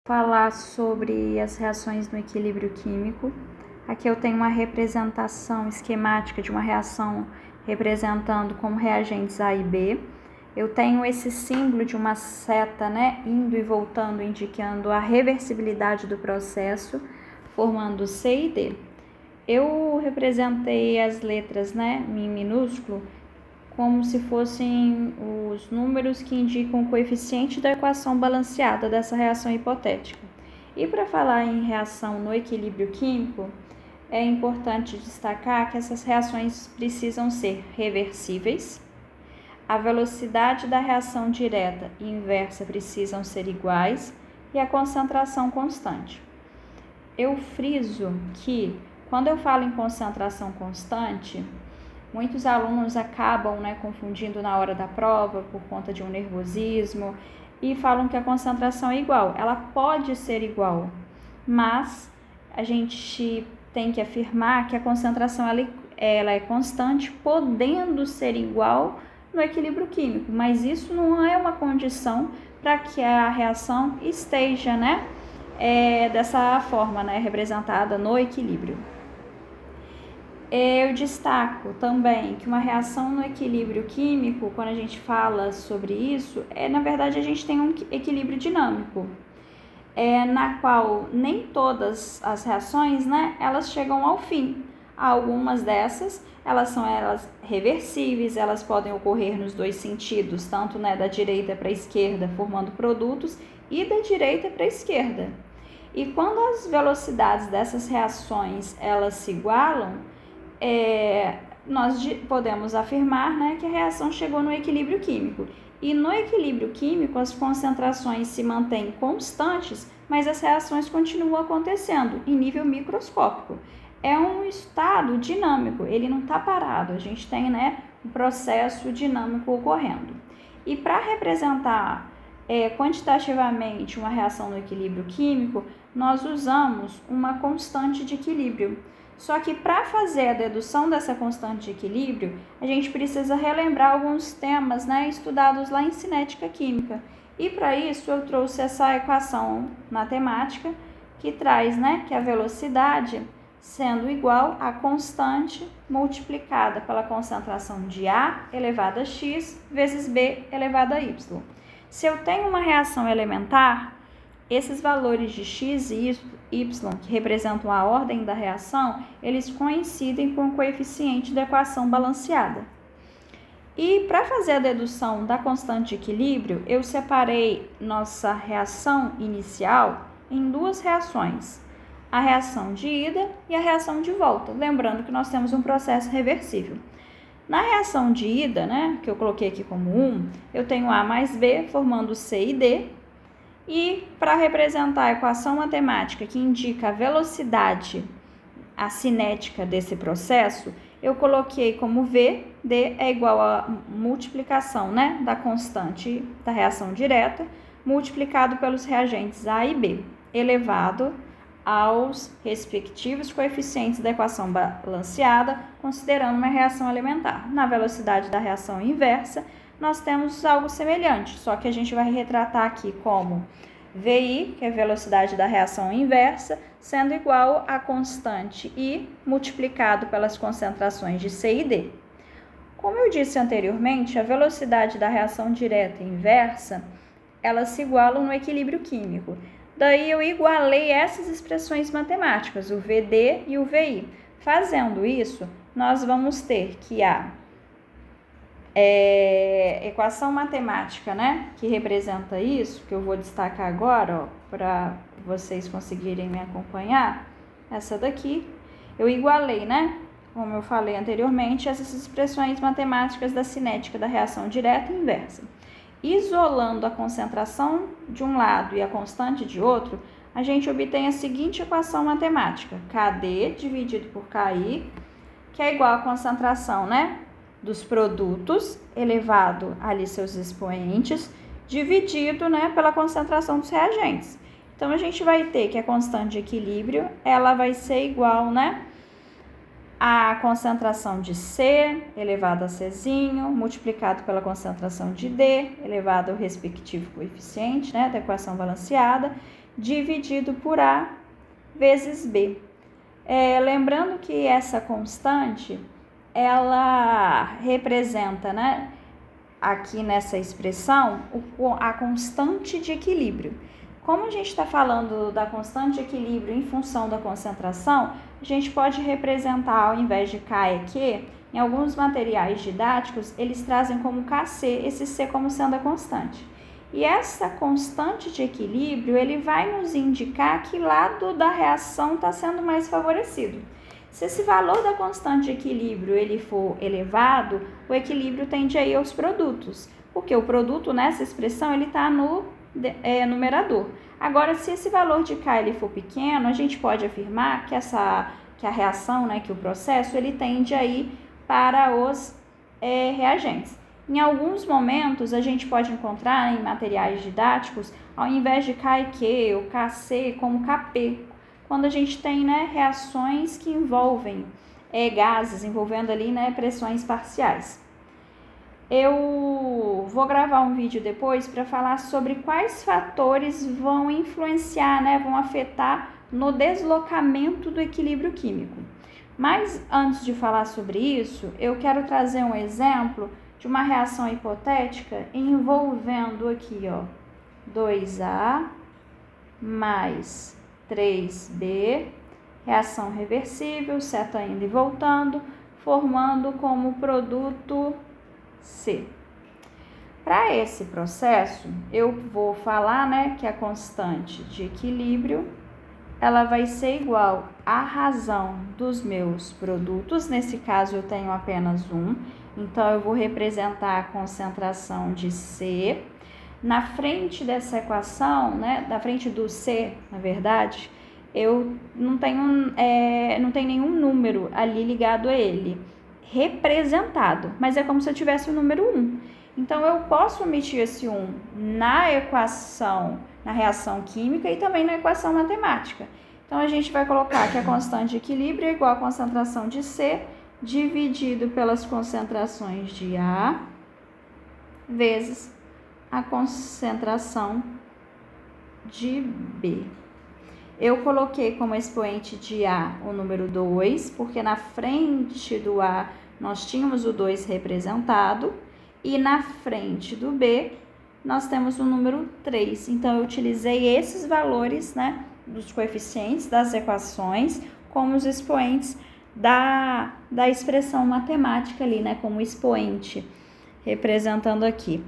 Falar sobre as reações no equilíbrio químico. Aqui eu tenho uma representação esquemática de uma reação representando como reagentes A e B. Eu tenho esse símbolo de uma seta, indo e voltando, indicando a reversibilidade do processo, formando C e D. Eu representei as letras, em minúsculo, como se fossem os números que indicam o coeficiente da equação balanceada dessa reação hipotética. E para falar em reação no equilíbrio químico, é importante destacar que essas reações precisam ser reversíveis, a velocidade da reação direta e inversa precisam ser iguais e a concentração constante. Eu friso que, quando eu falo em concentração constante, muitos alunos acabam confundindo na hora da prova por conta de um nervosismo e falam que a concentração é igual. Ela pode ser igual, mas a gente tem que afirmar que a concentração ela é constante, podendo ser igual no equilíbrio químico, mas isso não é uma condição para que a reação esteja dessa forma, representada no equilíbrio. Eu destaco também que uma reação no equilíbrio químico, quando a gente fala sobre isso, na verdade a gente tem um equilíbrio dinâmico, na qual nem todas as reações, elas chegam ao fim. Algumas dessas, elas são reversíveis, elas podem ocorrer nos dois sentidos, tanto da direita para a esquerda, formando produtos, e da direita para a esquerda. E quando as velocidades dessas reações, elas se igualam, nós podemos afirmar que a reação chegou no equilíbrio químico. E no equilíbrio químico, as concentrações se mantêm constantes, mas as reações continuam acontecendo em nível microscópico. É um estado dinâmico, ele não está parado, a gente tem um processo dinâmico ocorrendo. E para representar quantitativamente uma reação no equilíbrio químico, nós usamos uma constante de equilíbrio. Só que para fazer a dedução dessa constante de equilíbrio, a gente precisa relembrar alguns temas estudados lá em cinética química. E para isso eu trouxe essa equação matemática que traz que a velocidade sendo igual a constante multiplicada pela concentração de A elevado a x vezes B elevado a y. Se eu tenho uma reação elementar, esses valores de x e y, que representam a ordem da reação, eles coincidem com o coeficiente da equação balanceada. E para fazer a dedução da constante de equilíbrio, eu separei nossa reação inicial em duas reações, a reação de ida e a reação de volta, lembrando que nós temos um processo reversível. Na reação de ida, que eu coloquei aqui como 1, eu tenho A mais B formando C e D. E para representar a equação matemática que indica a velocidade, a cinética desse processo, eu coloquei como V, D é igual a multiplicação da constante da reação direta, multiplicado pelos reagentes A e B, elevado aos respectivos coeficientes da equação balanceada, considerando uma reação elementar. Na velocidade da reação inversa, nós temos algo semelhante, só que a gente vai retratar aqui como VI, que é a velocidade da reação inversa, sendo igual a constante I multiplicado pelas concentrações de C e D. Como eu disse anteriormente, a velocidade da reação direta e inversa, elas se igualam no equilíbrio químico. Daí eu igualei essas expressões matemáticas, o VD e o VI. Fazendo isso, nós vamos ter que a equação matemática, que representa isso, que eu vou destacar agora, para vocês conseguirem me acompanhar, essa daqui, eu igualei, como eu falei anteriormente, essas expressões matemáticas da cinética da reação direta e inversa. Isolando a concentração de um lado e a constante de outro, a gente obtém a seguinte equação matemática, KD dividido por KI, que é igual à concentração, dos produtos, elevado ali seus expoentes, dividido, pela concentração dos reagentes. Então, a gente vai ter que a constante de equilíbrio, ela vai ser igual, a concentração de C elevado a Czinho, multiplicado pela concentração de D, elevado ao respectivo coeficiente, da equação balanceada, dividido por A vezes B. Lembrando que essa constante, ela representa, né, aqui nessa expressão, a constante de equilíbrio. Como a gente está falando da constante de equilíbrio em função da concentração, a gente pode representar, ao invés de K e Q, em alguns materiais didáticos, eles trazem como KC, esse C como sendo a constante. E essa constante de equilíbrio, ele vai nos indicar que lado da reação está sendo mais favorecido. Se esse valor da constante de equilíbrio ele for elevado, o equilíbrio tende a ir aos produtos, porque o produto nessa expressão ele está no numerador. Agora, se esse valor de K ele for pequeno, a gente pode afirmar que a reação, né, que o processo, ele tende a ir para os reagentes. Em alguns momentos, a gente pode encontrar em materiais didáticos, ao invés de K e Q ou KC, como KP, quando a gente tem, né, reações que envolvem gases, envolvendo ali, né, pressões parciais. Eu vou gravar um vídeo depois para falar sobre quais fatores vão influenciar, né, vão afetar no deslocamento do equilíbrio químico. Mas antes de falar sobre isso, eu quero trazer um exemplo de uma reação hipotética envolvendo aqui, ó, 2A mais 3B, reação reversível, seta indo e voltando, formando como produto C. Para esse processo, eu vou falar, né, que a constante de equilíbrio ela vai ser igual à razão dos meus produtos. Nesse caso, eu tenho apenas um, então eu vou representar a concentração de C. Na frente dessa equação, né, da frente do C, na verdade, eu não tenho nenhum número ali ligado a ele, representado, mas é como se eu tivesse o número 1. Então, eu posso omitir esse 1 na equação, na reação química e também na equação matemática. Então, a gente vai colocar que a constante de equilíbrio é igual à concentração de C dividido pelas concentrações de A vezes a concentração de B. Eu coloquei como expoente de A o número 2, porque na frente do A nós tínhamos o 2 representado e na frente do B nós temos o número 3. Então, eu utilizei esses valores, né, dos coeficientes das equações como os expoentes da expressão matemática ali, né, como expoente, representando aqui.